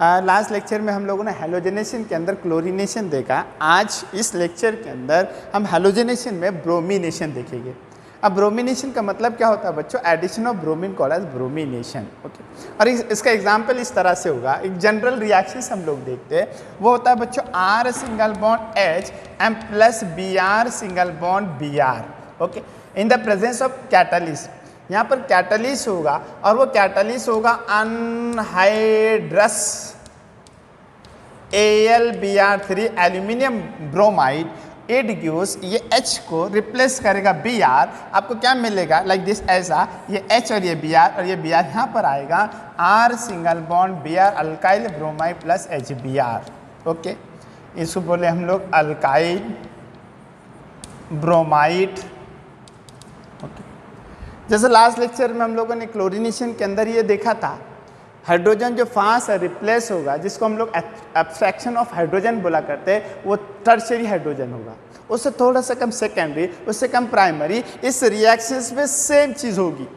Last lecture में हम लोगों ने हैलोजनेशन के अंदर क्लोरीनेशन देखा। आज इस लेक्चर के अंदर हम हैलोजनेशन में ब्रोमीनेशन देखेंगे। अब ब्रोमीनेशन का मतलब क्या होता है बच्चों? Addition of bromine called as bromination. Okay, और इसका एग्जांपल इस तरह से होगा। एक जनरल रिएक्शन हम लोग देखते हैं, वो होता है बच्चों R single bond H M plus Br single bond Br। Okay, in the presence of catalyst. यहाँ पर कैटलिस्ट होगा और वो कैटलिस्ट होगा anhydrous AlBr3 aluminium bromide. It gives, ये H को रिप्लेस करेगा Br। आपको क्या मिलेगा? लाइक दिस, ऐसा ये H और ये Br और ये Br यहाँ पर आएगा R single bond Br alkyl bromide plus HBr। Okay, इसको बोले हम लोग अल्काइल ब्रोमाइड। ओके, जैसे लास्ट लेक्चर में हम लोगों ने क्लोरीनेशन के अंदर ये देखा था, हाइड्रोजन जो फास्ट रिप्लेस होगा, जिसको हम लोग एब्स्ट्रैक्शन ऑफ हाइड्रोजन बोला करते हैं, वो टर्शियरी हाइड्रोजन होगा। उससे थोड़ा सा कम सेकेंडरी, उससे कम प्राइमरी। इस रिएक्शंस में सेम चीज़ होगी।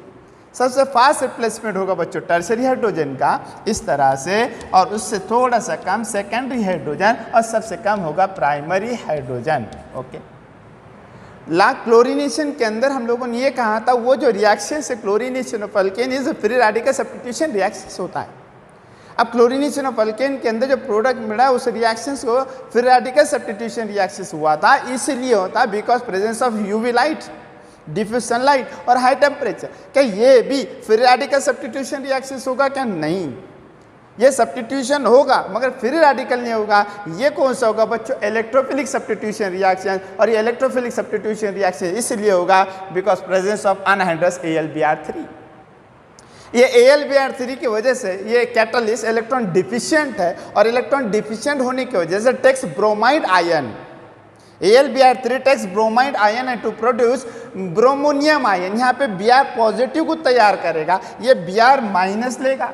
सबसे फास्ट रिप्लेसमेंट होगा बच्चों टर्शियरी हाइड्रोजन का इस तरह से, और उससे थोड़ा सा कम सेकेंडरी हाइड्रोजन, और सबसे कम होगा प्राइमरी हाइड्रोजन। ओके, क्लोरीनेशन के अंदर हम लोगों ने ये कहा था, वो जो रिएक्शन से chlorination of alkane is free radical substitution reaction होता है। अब क्लोरीनेशन ऑफ अल्केन के अंदर जो प्रोडक्ट मिला उस रिएक्शन को फ्री रेडिकल सब्स्टिट्यूशन रिएक्शन हुआ था। इसलिए होता because presence of UV light, diffuse sunlight और हाई टेम्परेचर। क्या ये भी फ्री रेडिकल सब्स्टिट्यूशन रिएक्शन होगा? क्या नहीं, ये सब्स्टिट्यूशन होगा मगर फ्री रेडिकल नहीं होगा। ये कौन सा होगा बच्चों? Electrophilic substitution reaction. और ये इलेक्ट्रोफिलिक सब्स्टिट्यूशन रिएक्शन इसलिए होगा because presence of anhydrous AlBr3। ये AlBr3 की वजह से ये कैटलिस्ट इलेक्ट्रॉन डिफिशिएंट है, और इलेक्ट्रॉन डिफिशिएंट होने की वजह से takes bromide ion. AlBr3 takes bromide ion है टू प्रोड्यूस ब्रोमोनियम आयन। यहाँ पे Br पॉजिटिव को तैयार करेगा, ये Br माइनस लेगा।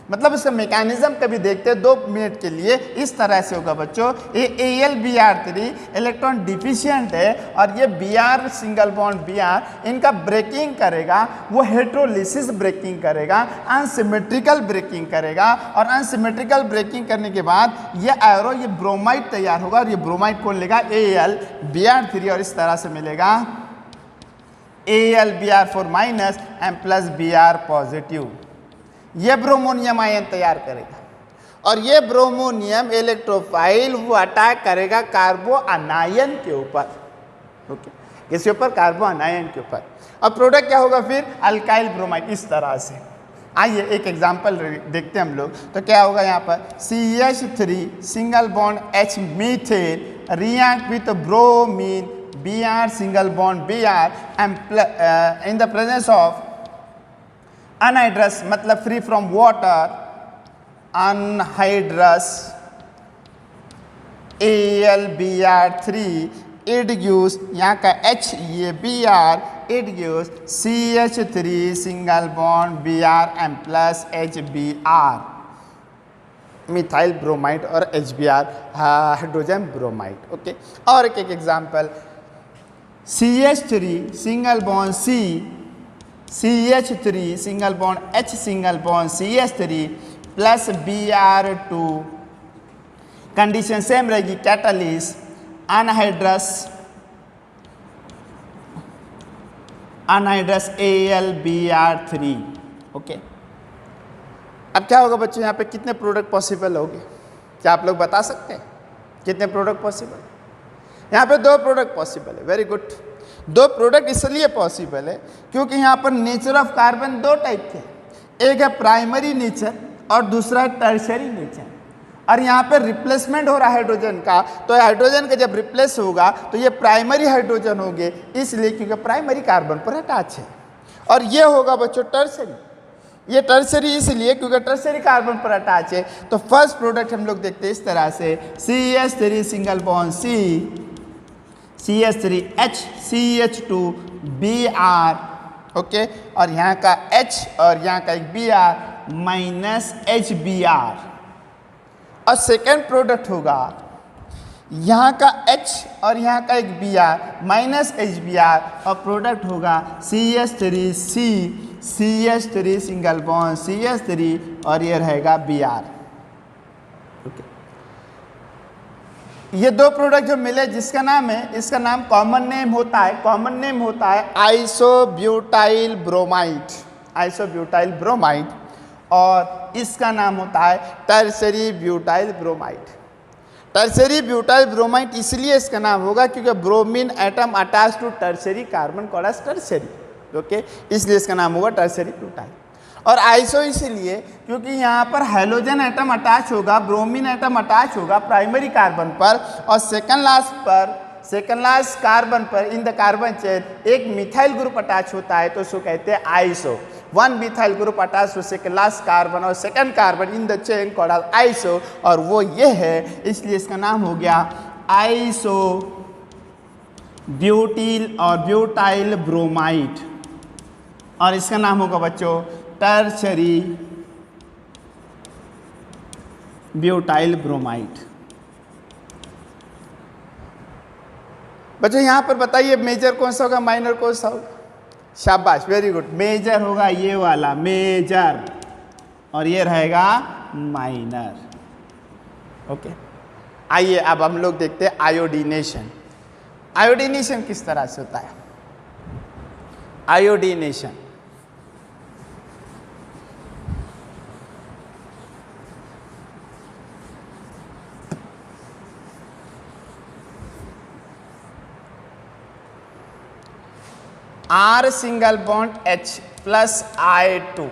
मतलब इसका मैकेनिज्म कभी देखते हैं 2 मिनट के लिए। इस तरह से होगा बच्चों, ये AlBr3 इलेक्ट्रॉन डिफिशिएंट है, और ये Br सिंगल बॉन्ड Br इनका ब्रेकिंग करेगा। वो हेट्रोलिसिस ब्रेकिंग करेगा, अनसिमेट्रिकल ब्रेकिंग करेगा, और अनसिमेट्रिकल ब्रेकिंग करने के बाद ये एरो, ये ब्रोमाइड तैयार होगा, और ये ब्रोमाइड कौन लेगा? AlBr3, और इस तरह से मिलेगा AlBr4 minus M plus Br positive. ये ब्रोमोनियम आयन तैयार करेगा, और ये ब्रोमोनियम इलेक्ट्रोफाइल वो अटैक करेगा कार्बो अनायन के ऊपर। ओके, किसके ऊपर? कार्बो अनायन के ऊपर। अब प्रोडक्ट क्या होगा फिर? Alkyl bromide. इस तरह से आइए एक एग्जांपल देखते हैं हम लोग। तो क्या होगा यहाँ पर? CH3 single bond H methane react with bromine Br single bond Br and in the presence of anhydrous, मतलब free from water, anhydrous AlBr3। It gives, यहाँ का H ये Br, it gives CH3 single bond Br M plus HBr methyl bromide और HBr hydrogen bromide. Okay, और एक example, CH3 single bond CH3 single bond H single bond CH3 plus Br2। Condition same रहेगी, catalyst anhydrous AlBr3। Okay, अब क्या होगा बच्चों? यहाँ पे कितने प्रोडक्ट पॉसिबल होंगे? क्या आप लोग बता सकते हैं कितने प्रोडक्ट पॉसिबल? यहाँ पे 2 प्रोडक्ट पॉसिबल है। Very good. 2 प्रोडक्ट इसलिए पॉसिबल है क्योंकि यहाँ पर नेचर ऑफ कार्बन 2 टाइप के, एक है प्राइमरी नेचर और दूसरा है टर्शियरी नेचर। और यहाँ पर रिप्लेसमेंट हो रहा है हाइड्रोजन का, तो हाइड्रोजन का जब रिप्लेस होगा तो ये प्राइमरी हाइड्रोजन होंगे, इसलिए क्योंकि प्राइमरी कार्बन पर अटैच है। और ये होगा बच्चों टर्शियरी। ये टर्शियरी इसलिए क्योंकि टर्शियरी कार्बन पर अटैच है। तो फर्स्ट प्रोडक्ट हम लोग देखते हैं इस तरह से, CH3 single bond CH3H CH2 Br। Okay, और यहाँ का H और यहाँ का एक Br माइनस HBr। और सेकेंड प्रोडक्ट होगा यहाँ का H और यहाँ का एक Br माइनस HBr, और प्रोडक्ट होगा CH3 सिंगल बॉन्ड CH3 और ये रहेगा Br। ओके, ये दो प्रोडक्ट जो मिले जिसका नाम है, इसका नाम कॉमन नेम होता है, कॉमन नेम होता है आइसोब्यूटाइल ब्रोमाइड, आइसोब्यूटाइल ब्रोमाइड, और इसका नाम होता है tertiary butyl bromide. Tertiary butyl bromide इसलिए इसका नाम होगा क्योंकि bromine atom attach to tertiary carbon called as tertiary, okay, इसलिए इसका नाम होगा टर्शरी ब्यूटाइल। और आइसो इसलिए क्योंकि यहाँ पर हाइड्रोजन एटम अटैच होगा, ब्रोमीन एटम अटैच होगा प्राइमरी कार्बन पर, और सेकंड लास्ट कार्बन पर इन द कार्बन चेन एक मिथाइल ग्रुप अटैच होता है, तो उसको कहते हैं iso. One methyl group attach to second last carbon और second carbon in the chain called iso, और वो ये है, इसलिए इसका नाम हो गया आइसो ब्यूटिल और ब्यूटाइल ब्रोमाइड, और इसका नाम होगा बच्चों टर्शरी ब्यूटाइल ब्रोमाइड। बच्चों यहाँ पर बताइए मेजर कौन सा होगा, माइनर कौन सा होगा? शाबाश, वेरी गुड, मेजर होगा ये वाला मेजर, और ये रहेगा माइनर, ओके। आइए अब हम लोग देखते हैं आयोडीनेशन। आयोडीनेशन किस तरह से होता है? Iodination R single bond H plus I2।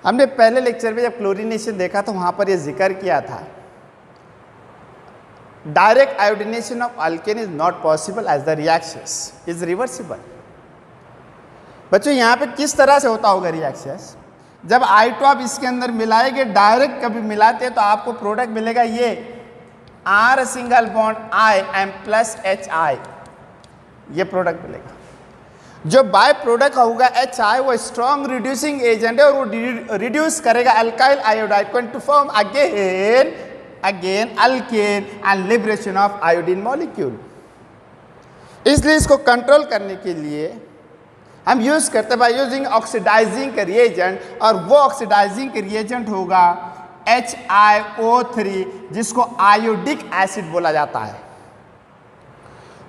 हमने पहले लेक्चर में जब क्लोरीनेशन देखा तो वहां पर यह जिक्र किया था, direct iodination of alkane is not possible as the reactions is reversible. बच्चों यहाँ पे किस तरह से होता होगा रिएक्शंस? जब I2 आप इसके अंदर मिलाएंगे, डायरेक्ट कभी मिलाते तो आपको प्रोडक्ट मिलेगा ये R single bond I M plus HI, ये प्रोडक्ट मिलेगा। जो बाय प्रोडक्ट होगा HI वो स्ट्रॉन्ग रिड्यूसिंग एजेंट है, और वो रिड्यूस करेगा अल्काइल आयोडाइड को to form again alkane and liberation of iodine molecule. इसलिए इसको कंट्रोल करने के लिए हम यूज करते हैं बाय यूजिंग ऑक्सीडाइजिंग रिएजेंट, और वो ऑक्सीडाइजिंग रिएजेंट होगा HiO3 जिसको आयोडिक एसिड बोला जाता है।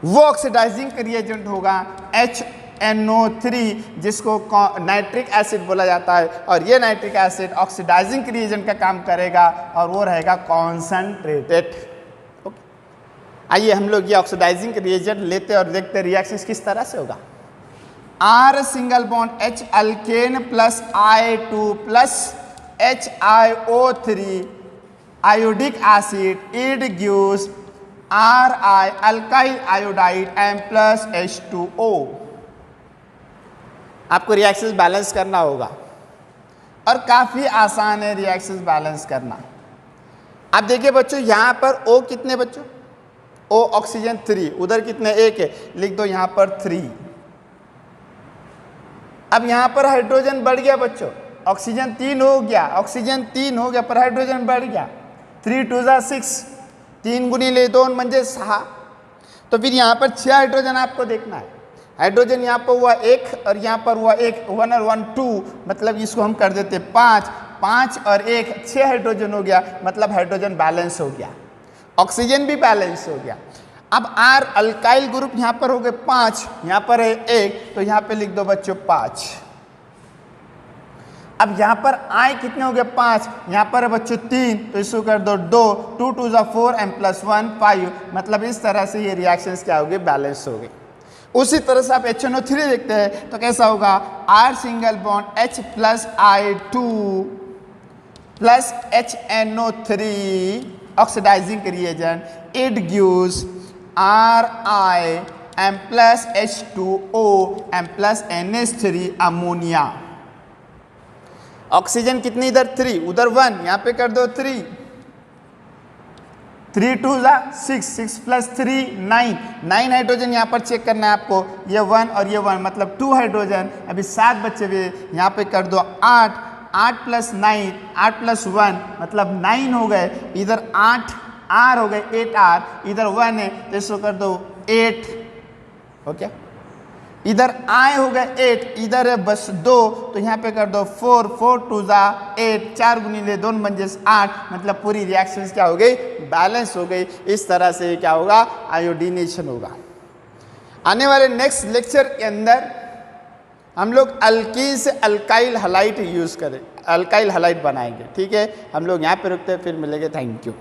वो ऑक्सीडाइजिंग रिएजेंट होगा HNO3 जिसको नाइट्रिक एसिड बोला जाता है, और ये नाइट्रिक एसिड ऑक्सीडाइजिंग रिएजेंट का काम करेगा, और वो रहेगा कॉन्सनट्रेटेड। ओके, आइए हम लोग ये ऑक्सीडाइजिंग रिएजेंट लेते और देखते रिएक्शन किस तरह से होगा। R single bond H alkane plus I2 plus HiO3 iodic acid, it gives Ri alkyl iodide M plus H2O। आपको रिएक्शंस बैलेंस करना होगा, और काफ़ी आसान है रिएक्शंस बैलेंस करना। आप देखिए बच्चों यहाँ पर O कितने बच्चों? O ऑक्सीजन 3, उधर कितने? 1 है, लिख दो यहाँ पर 3। अब यहाँ पर हाइड्रोजन बढ़ गया बच्चों, ऑक्सीजन 3 हो गया, ऑक्सीजन 3 हो गया पर हाइड्रोजन बढ़ गया, 3 2 6, 3 गुणिले 2 म्हणजे 6। तो फिर यहाँ पर 6 हाइड्रोजन आपको देखना है। हाइड्रोजन यहाँ पर हुआ 1 और यहाँ पर हुआ 1, 1 और 1 2, मतलब इसको हम कर देते 5, 5 और 1 6 हाइड्रोजन हो गया, मतलब हाइड्रोजन बैलेंस हो गया, ऑक्सीजन भी बैलेंस हो गया। अब R अल्काइल ग्रुप यहाँ पर हो गए 5, यहाँ पर है 1, तो यहाँ पे लिख दो बच्चों 5। अब यहाँ पर I कितने हो गए? 5, यहाँ पर है बच्चों 3, तो इसको कर दो 2, 2 2 4 M प्लस 1 5, मतलब इस तरह से ये रिएक्शंस क्या हो गए? बैलेंस हो गए। उसी तरह से आप HNO3 देखते हैं तो कैसा होगा? R single bond H plus I2 plus HNO3 oxidising reagent, it gives Ri M plus H2O M plus NH3 ammonia. Oxygen कितनी इधर? 3, उधर 1, यहाँ पे कर दो 3, 3 2 6, 6 प्लस 3 9, 9 हाइड्रोजन यहाँ पर चेक करना है आपको, ये 1 और ये 1 मतलब 2 हाइड्रोजन। अभी 7 बच्चे हुए, यहाँ पे कर दो 8, 8 प्लस 9, 8 प्लस 1 मतलब 9 हो गए, इधर 8 R हो गए 8R, इधर 1 है तो इसको कर दो 8। ओके, इधर आए हो गए 8, इधर है बस 2, तो यहाँ पे कर दो 4, 4 2 जा 8, 4 गुणिले 2 पंजे 8, मतलब पूरी रिएक्शंस क्या हो गई, बैलेंस हो गई। इस तरह से क्या होगा, आयोडीनेशन होगा। आने वाले नेक्स्ट लेक्चर के अंदर हम लोग अल्कीन से अल्काइल हलाइड यूज़ करें, अल्काइल हलाइड बनाएंगे। ठीक है, हम लोग यहाँ पे रुकते हैं, फिर मिलेंगे। Thank you.